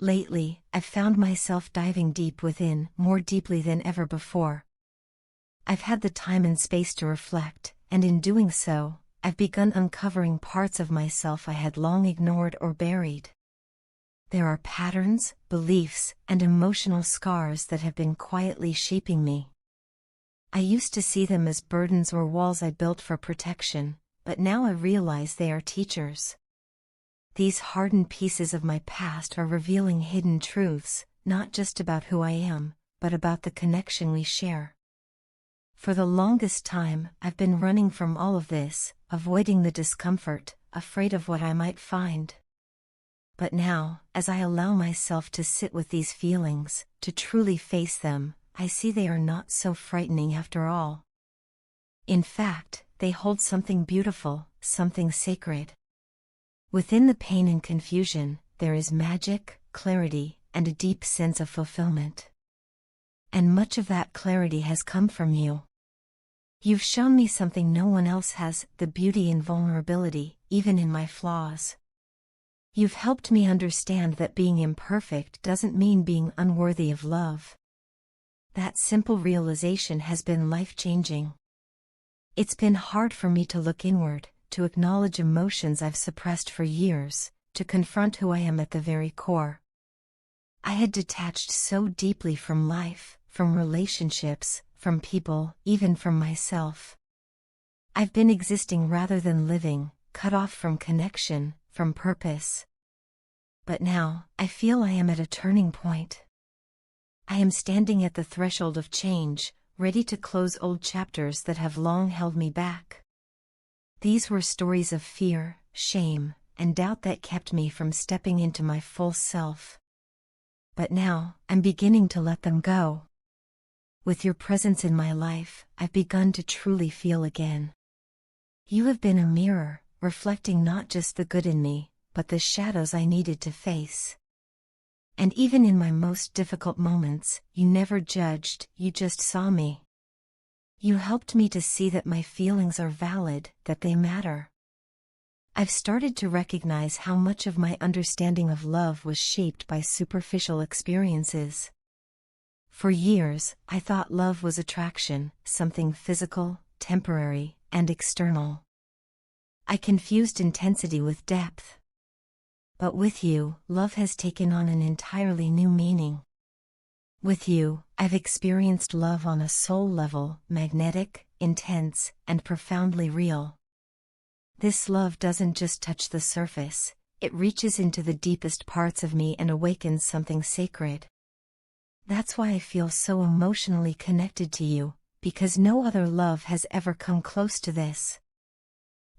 Lately, I've found myself diving deep within, more deeply than ever before. I've had the time and space to reflect, and in doing so, I've begun uncovering parts of myself I had long ignored or buried. There are patterns, beliefs, and emotional scars that have been quietly shaping me. I used to see them as burdens or walls I built for protection, but now I realize they are teachers. These hardened pieces of my past are revealing hidden truths, not just about who I am, but about the connection we share. For the longest time, I've been running from all of this, avoiding the discomfort, afraid of what I might find. But now, as I allow myself to sit with these feelings, to truly face them, I see they are not so frightening after all. In fact, they hold something beautiful, something sacred. Within the pain and confusion, there is magic, clarity, and a deep sense of fulfillment. And much of that clarity has come from you. You've shown me something no one else has, the beauty in vulnerability, even in my flaws. You've helped me understand that being imperfect doesn't mean being unworthy of love. That simple realization has been life-changing. It's been hard for me to look inward, to acknowledge emotions I've suppressed for years, to confront who I am at the very core. I had detached so deeply from life, from relationships, from people, even from myself. I've been existing rather than living, cut off from connection, from purpose. But now, I feel I am at a turning point. I am standing at the threshold of change, ready to close old chapters that have long held me back. These were stories of fear, shame, and doubt that kept me from stepping into my full self. But now, I'm beginning to let them go. With your presence in my life, I've begun to truly feel again. You have been a mirror, reflecting not just the good in me, but the shadows I needed to face. And even in my most difficult moments, you never judged, you just saw me. You helped me to see that my feelings are valid, that they matter. I've started to recognize how much of my understanding of love was shaped by superficial experiences. For years, I thought love was attraction, something physical, temporary, and external. I confused intensity with depth. But with you, love has taken on an entirely new meaning. With you, I've experienced love on a soul level, magnetic, intense, and profoundly real. This love doesn't just touch the surface, it reaches into the deepest parts of me and awakens something sacred. That's why I feel so emotionally connected to you, because no other love has ever come close to this.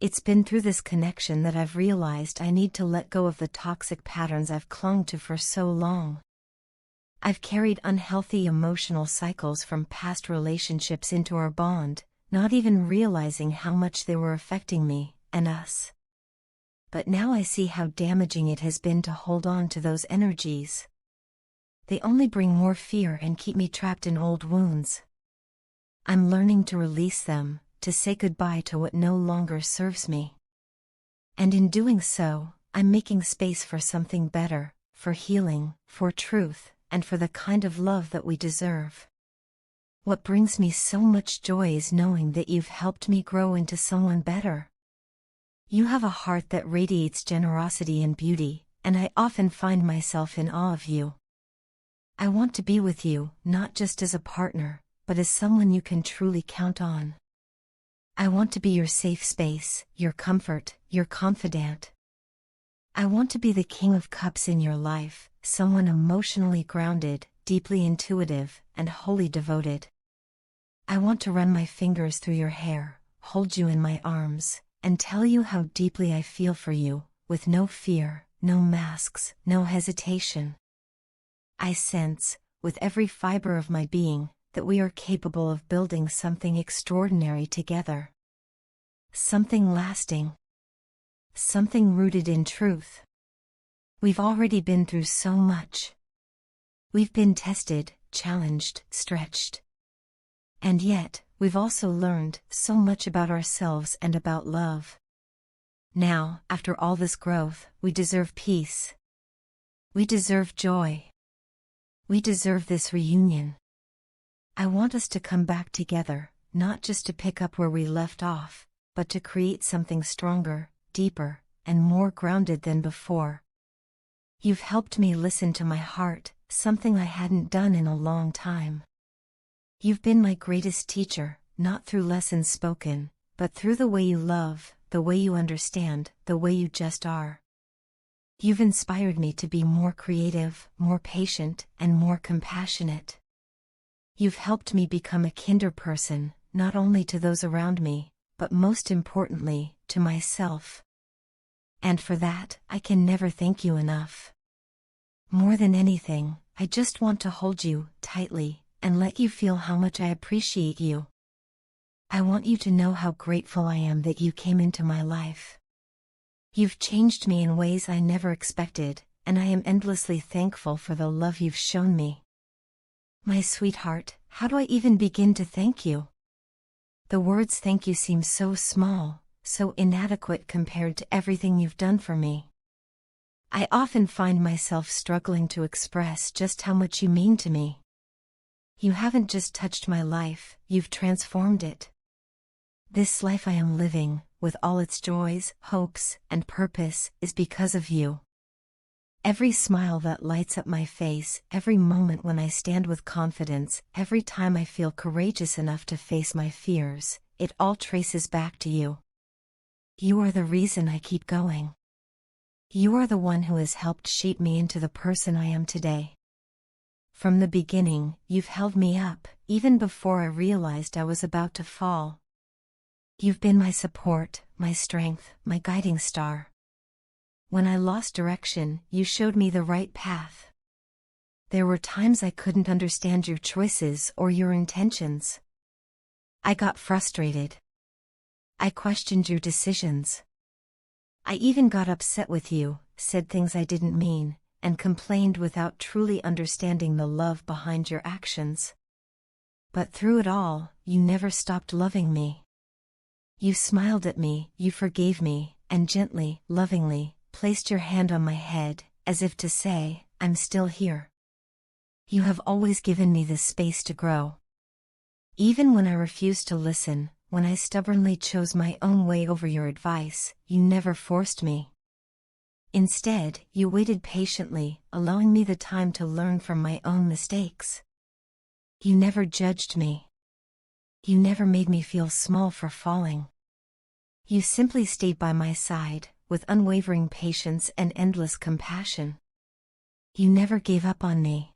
It's been through this connection that I've realized I need to let go of the toxic patterns I've clung to for so long. I've carried unhealthy emotional cycles from past relationships into our bond, not even realizing how much they were affecting me, and us. But now I see how damaging it has been to hold on to those energies. They only bring more fear and keep me trapped in old wounds. I'm learning to release them, to say goodbye to what no longer serves me. And in doing so, I'm making space for something better, for healing, for truth, and for the kind of love that we deserve. What brings me so much joy is knowing that you've helped me grow into someone better. You have a heart that radiates generosity and beauty, and I often find myself in awe of you. I want to be with you, not just as a partner, but as someone you can truly count on. I want to be your safe space, your comfort, your confidant. I want to be the king of cups in your life, someone emotionally grounded, deeply intuitive, and wholly devoted. I want to run my fingers through your hair, hold you in my arms, and tell you how deeply I feel for you, with no fear, no masks, no hesitation. I sense, with every fiber of my being, that we are capable of building something extraordinary together. Something lasting. Something rooted in truth. We've already been through so much. We've been tested, challenged, stretched. And yet, we've also learned so much about ourselves and about love. Now, after all this growth, we deserve peace. We deserve joy. We deserve this reunion. I want us to come back together, not just to pick up where we left off, but to create something stronger, deeper, and more grounded than before. You've helped me listen to my heart, something I hadn't done in a long time. You've been my greatest teacher, not through lessons spoken, but through the way you love, the way you understand, the way you just are. You've inspired me to be more creative, more patient, and more compassionate. You've helped me become a kinder person, not only to those around me, but most importantly, to myself. And for that, I can never thank you enough. More than anything, I just want to hold you tightly and let you feel how much I appreciate you. I want you to know how grateful I am that you came into my life. You've changed me in ways I never expected, and I am endlessly thankful for the love you've shown me. My sweetheart, how do I even begin to thank you? The words thank you seem so small, so inadequate compared to everything you've done for me. I often find myself struggling to express just how much you mean to me. You haven't just touched my life, you've transformed it. This life I am living, with all its joys, hopes, and purpose, is because of you. Every smile that lights up my face, every moment when I stand with confidence, every time I feel courageous enough to face my fears, it all traces back to you. You are the reason I keep going. You are the one who has helped shape me into the person I am today. From the beginning, you've held me up, even before I realized I was about to fall. You've been my support, my strength, my guiding star. When I lost direction, you showed me the right path. There were times I couldn't understand your choices or your intentions. I got frustrated. I questioned your decisions. I even got upset with you, said things I didn't mean, and complained without truly understanding the love behind your actions. But through it all, you never stopped loving me. You smiled at me, you forgave me, and gently, lovingly, placed your hand on my head, as if to say, I'm still here. You have always given me the space to grow. Even when I refused to listen, when I stubbornly chose my own way over your advice, you never forced me. Instead, you waited patiently, allowing me the time to learn from my own mistakes. You never judged me. You never made me feel small for falling. You simply stayed by my side, with unwavering patience and endless compassion. You never gave up on me.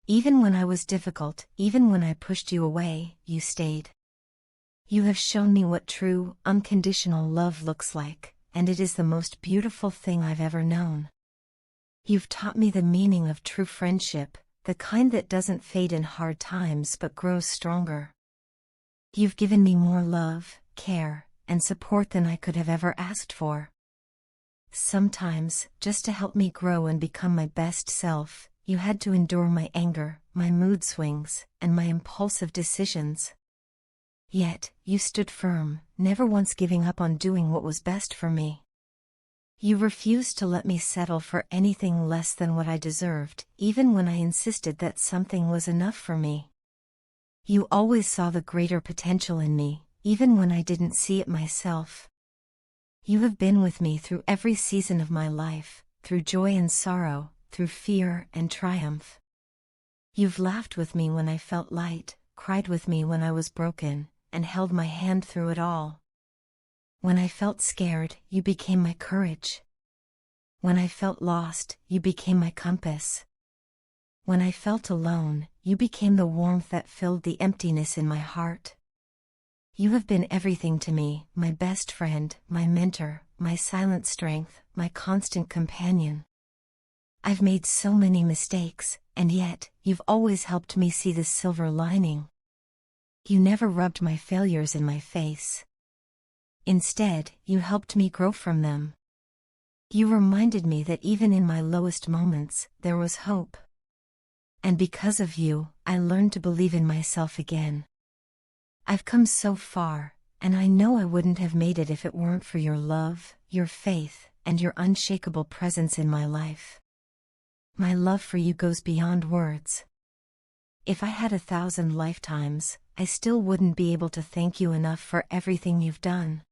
Even when I was difficult, even when I pushed you away, you stayed. You have shown me what true, unconditional love looks like, and it is the most beautiful thing I've ever known. You've taught me the meaning of true friendship, the kind that doesn't fade in hard times but grows stronger. You've given me more love, care, and support than I could have ever asked for. Sometimes, just to help me grow and become my best self, you had to endure my anger, my mood swings, and my impulsive decisions. Yet, you stood firm, never once giving up on doing what was best for me. You refused to let me settle for anything less than what I deserved, even when I insisted that something was enough for me. You always saw the greater potential in me, even when I didn't see it myself. You have been with me through every season of my life, through joy and sorrow, through fear and triumph. You've laughed with me when I felt light, cried with me when I was broken, and held my hand through it all. When I felt scared, you became my courage. When I felt lost, you became my compass. When I felt alone, you became the warmth that filled the emptiness in my heart. You have been everything to me, my best friend, my mentor, my silent strength, my constant companion. I've made so many mistakes, and yet, you've always helped me see the silver lining. You never rubbed my failures in my face. Instead, you helped me grow from them. You reminded me that even in my lowest moments, there was hope. And because of you, I learned to believe in myself again. I've come so far, and I know I wouldn't have made it if it weren't for your love, your faith, and your unshakable presence in my life. my love for you goes beyond words. If I had 1,000 lifetimes, I still wouldn't be able to thank you enough for everything you've done.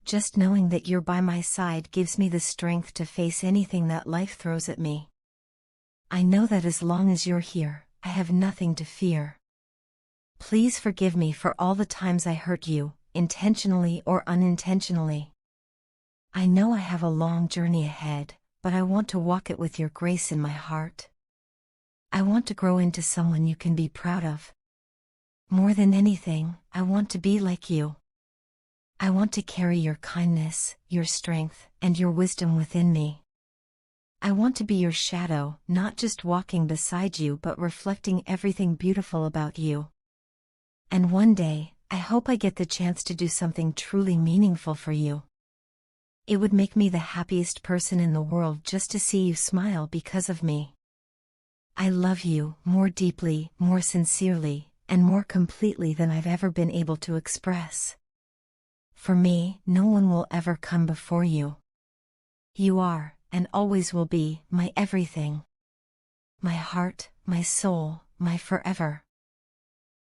Just knowing that you're by my side gives me the strength to face anything that life throws at me. I know that as long as you're here, I have nothing to fear. Please forgive me for all the times I hurt you, intentionally or unintentionally. I know I have a long journey ahead, but I want to walk it with your grace in my heart. I want to grow into someone you can be proud of. More than anything, I want to be like you. I want to carry your kindness, your strength, and your wisdom within me. I want to be your shadow, not just walking beside you but reflecting everything beautiful about you. And one day, I hope I get the chance to do something truly meaningful for you. It would make me the happiest person in the world just to see you smile because of me. I love you more deeply, more sincerely, and more completely than I've ever been able to express. For me, no one will ever come before you. You are, and always will be, my everything. My heart, my soul, my forever.